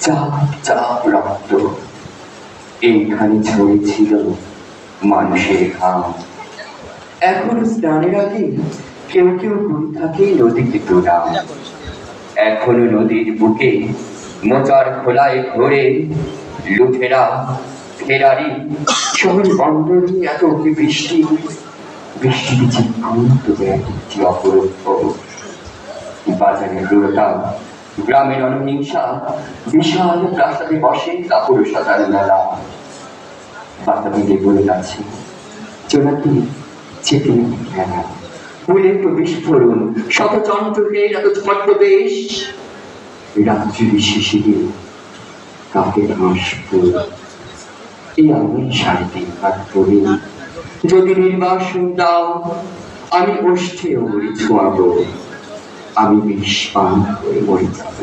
চাপ চাপ রক্ত এইখানে ঝরেছিল মানুষের ঘাম। এখনো স্নানের আগে কেউ কেউ ঘুরে থাকে নদীতে প্রণাম। এখনো নদীর বুকে মোচার খোলায় ঘোরে লুঠেরা ফেরারি শহর বন্দরে এত বৃষ্টি বৃষ্টি বিচি তবে একটি অপরূপ বাজারের দূরতা গ্রামের অনহিংসা বিশাল প্রাসাদে বসে কাপড় সাজার মেলা। বাতাবিতে বলে যাচ্ছে জোনাকি চেপে খেলা ফুলের তো বিস্ফোরণ শত চন্দ্রকের এত ছদ্মবেশ রাত্রি শিশিরে কাকের হাঁস ফুল এই আমি 3.5 পরে যদি নির্বাসন দাও আমি ওষ্ঠে মরি ছোঁয়াবো, আমি বিষ পান করে মরে যাব।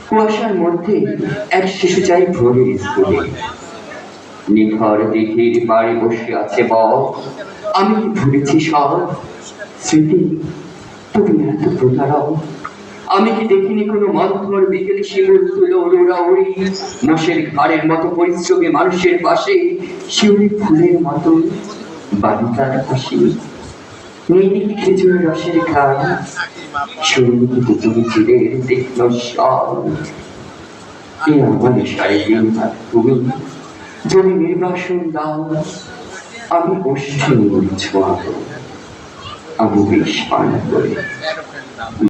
কুয়াশার মধ্যে এক শিশু চাই ভোরের স্কুলে নিখর দিঘির পাড়ে বসে আছে বক। আমি ভুলেছি সব স্মৃতি, তুমি এত প্রতারক। আমি কি দেখিনি কোনো মন্থর বিকেলে শিমুল তুলো ওড়াউড়ি মোষের ঘাড়ের মতো পরিশ্রমী মানুষের পাশে শিউলি ফুলের মতো বালিকার হাসি নীল খেজুর রসের ঘাম সঙ্গীত তুমি চিলের তীক্ষ্ণ স্বর। এ আমার 3.5 তুমি যদি নির্বাসন দাও আমি ওষ্ঠে মরি ছোঁয়াবো, আমি বিষ পান করে